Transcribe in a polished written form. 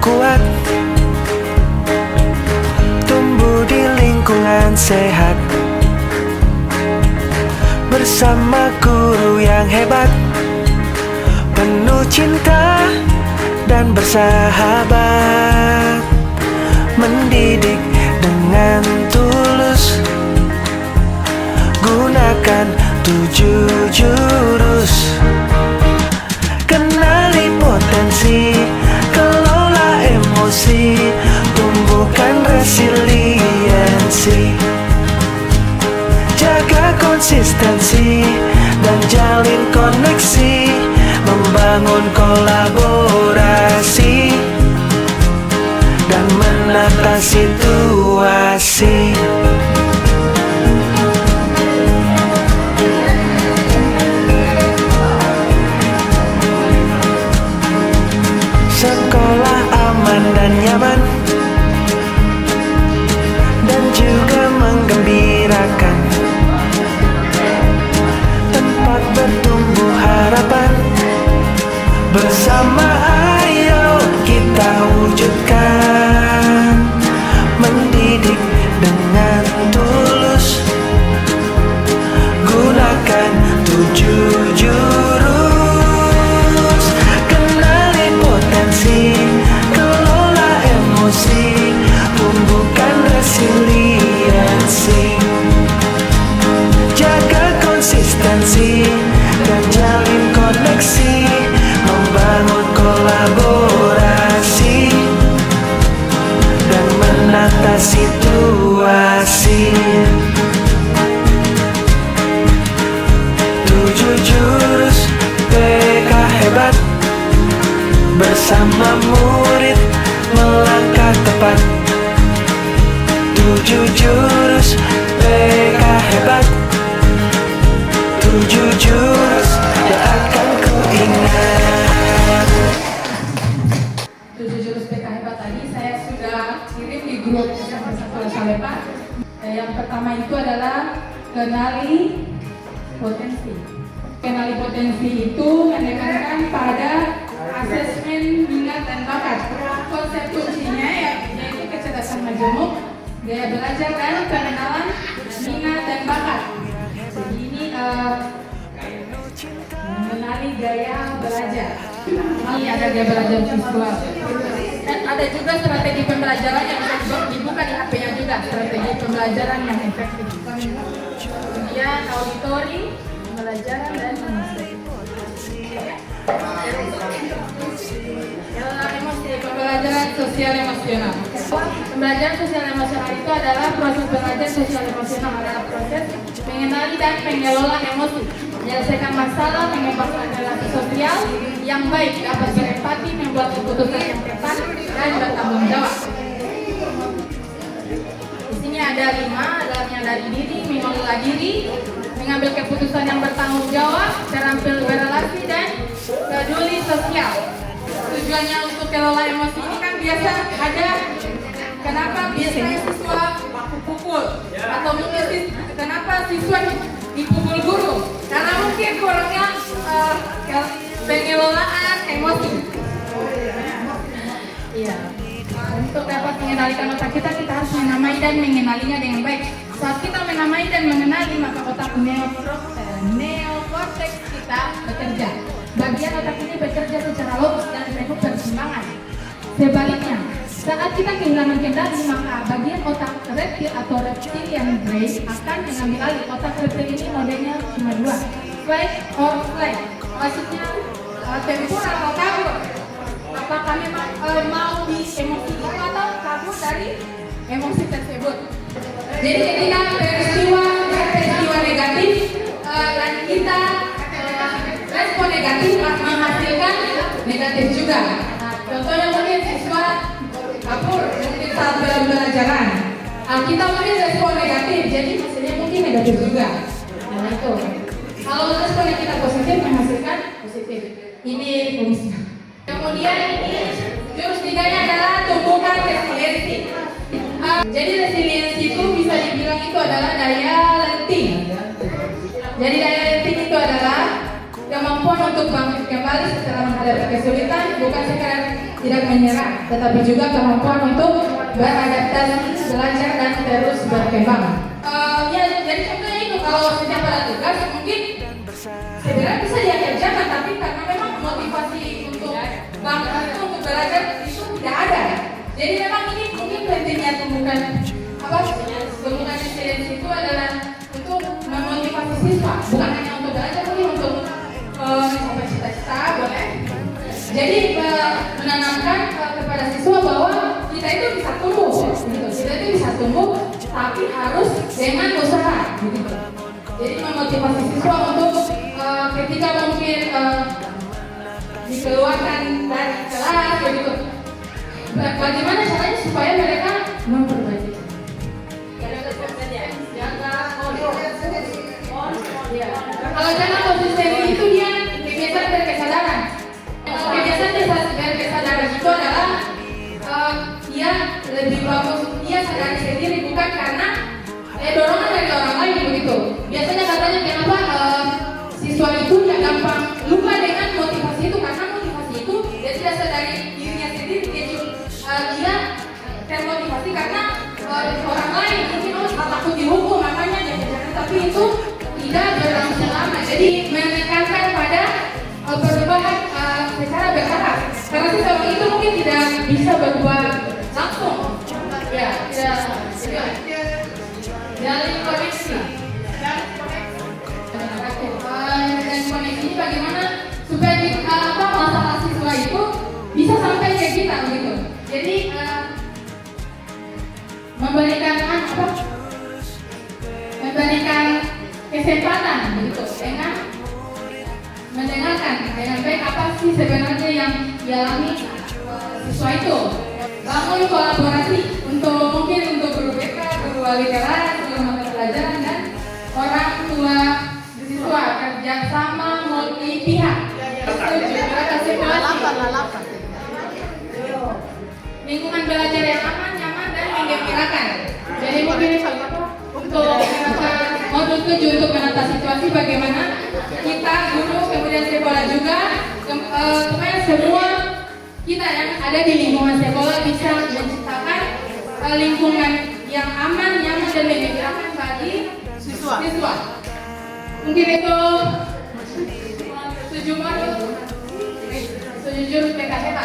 kuat, tumbuh di lingkungan sehat, bersama guru yang hebat, penuh cinta dan bersahabat, mendidik dengan tulus, gunakan 7 jurus. Kenali potensi, kelola emosi, tumbuhkan resiliensi, jaga konsistensi dan jalin koneksi, membangun kolaborasi dan menata situasi. Sekolah aman dan nyaman, dan juga menggembirakan, tempat bertumbuh harapan. Bersama ayo kita wujudkan, mendidik dengan tulus, gunakan 7 jurus. Kenali potensi, kelola emosi, tumbuhkan resiliensi, jaga konsistensi dan jalin koneksi, membangun kolaborasi dan menata situasi. 7 jurus PK hebat, bersama murid melangkah tepat. 7 jurus PK hebat, 7 jurus yang akan ku ingat. 7 jurus PK hebat tadi saya sudah kirim di grup Sekolah Salepa. Yang pertama itu adalah kenali potensi. Kenali potensi itu menekankan pada asesmen minat dan bakat. Konsep kuncinya yaitu kecerdasan majemuk, gaya belajar dan pengenalan minat dan bakat. Jadi ini mengenali gaya belajar. Ini ada gaya belajar visual. Dan ada juga strategi pembelajaran yang bisa dibuka di HP-nya juga, strategi pembelajaran yang efektif. Kemudian auditori, pembelajaran dan emosi. Emosi, pembelajaran sosial emosional. Pembelajaran sosial emosional itu adalah proses belajar sosial emosional, adalah proses mengenali dan mengelola emosi, menyelesaikan masalah, mengembangkan relasi sosial yang baik, dapat berempati, membuat keputusan yang tepat dan bertanggung jawab. Di sini ada 5, adalah menyadari diri, mengelola diri, mengambil keputusan yang bertanggung jawab, terampil berrelasi dan peduli sosial. Tujuannya untuk kelola emosi ini kan biasa ada, kenapa biasanya siswa baku pukul atau mungkin kenapa siswa dipukul guru, karena mungkin kurangnya pengelolaan emosi. Iya. Untuk dapat mengendalikan otak kita harus menamai dan mengenalinya dengan baik. Saat kita menamai dan mengenali, maka otak neokortex kita bekerja. Bagian otak ini bekerja secara logis dan penuh pertimbangan. Sebaliknya, saat kita kehilangan kendali, maka bagian otak reptil atau reptilian brain akan mengambil alih. Otak reptil ini modelnya cuma 2, fight or flight. Maksudnya temporal atau kabur. Apakah memang mau di emosi itu atau kabur dari emosi tersebut. Jadi ketika peristiwa negatif dan kita respon negatif menghasilkan negatif juga. Nah, contohnya mungkin siswa kabur mungkin saat pembelajaran, kita mungkin respon negatif, jadi hasilnya mungkin negatif juga. Nah itu. Kalau respon yang kita positif menghasilkan positif. Ini fungsinya. Kemudian ini jurus 3-nya adalah tumbuhkan resiliensi. Jadi resiliensi itu bisa dibilang itu adalah daya lenting. Jadi daya lenting itu adalah kemampuan untuk bangkit kembali setelah menghadapi kesulitan, bukan sekedar tidak menyerah, tetapi juga kemampuan untuk beradaptasi, belajar dan terus berkembang. Ya, jadi contohnya itu kalau setiap ada tugas mungkin sebenarnya bisa dia kerjakan, tapi karena memang motivasi untuk bangsa itu untuk belajar itu tidak ada. Jadi memang ini mungkin pentingnya tumbuhkan tumbuhkan resiliensi itu adalah untuk memotivasi siswa, bukan hanya untuk belajar, tapi untuk mencapai cita-cita boleh. Jadi menanamkan kepada siswa bahwa kita itu bisa tumbuh, gitu. Kita itu bisa tumbuh, tapi harus dengan usaha, gitu. Jadi memotivasi siswa untuk ketika mungkin dikeluarkan dari kelas, gitu. Bagaimana caranya supaya mereka memperbaiki? Kalau cara konsistensi itu dia kebiasaan dan kesadaran. Kebiasaan dan kesadaran itu adalah dia lebih bagus dia sadari sendiri, bukan karena dorongan dari orang lain begitu. Biasanya katanya kenapa siswa itu ya gampang lupa dengan motivasi itu, karena motivasi itu dia tidak sadari dirinya sendiri, dia termotivasi karena orang lain mungkin takut dihukum makanya dia kerjakan, tapi itu tidak berlangsung lama. Jadi menekankan pada perubahan secara bertahap, karena siswa itu mungkin tidak bisa berubah langsung, ya tidak jalin koneksi. Dan koneksi ini bagaimana supaya masalah siswa itu bisa sampai ke kita begitu. Jadi memberikan kesempatan begitu dengan mendengarkan dengan baik apa sih sebenarnya yang dialami siswa itu. Bangun kolaborasi mungkin untuk guru BK, guru wali kelas, guru mata pelajaran dan orang tua siswa, kerjasama multi pihak. Lingkungan belajar yang aman, nyaman dan menggembirakan. Jadi mungkin untuk modul 7 untuk menata situasi bagaimana kita guru kemudian sekolah juga supaya semua kita yang ada di lingkungan sekolah bisa menciptakan lingkungan yang aman, nyaman dan menggembirakan bagi siswa. Mungkin itu 7 modul 7 jurus PKK.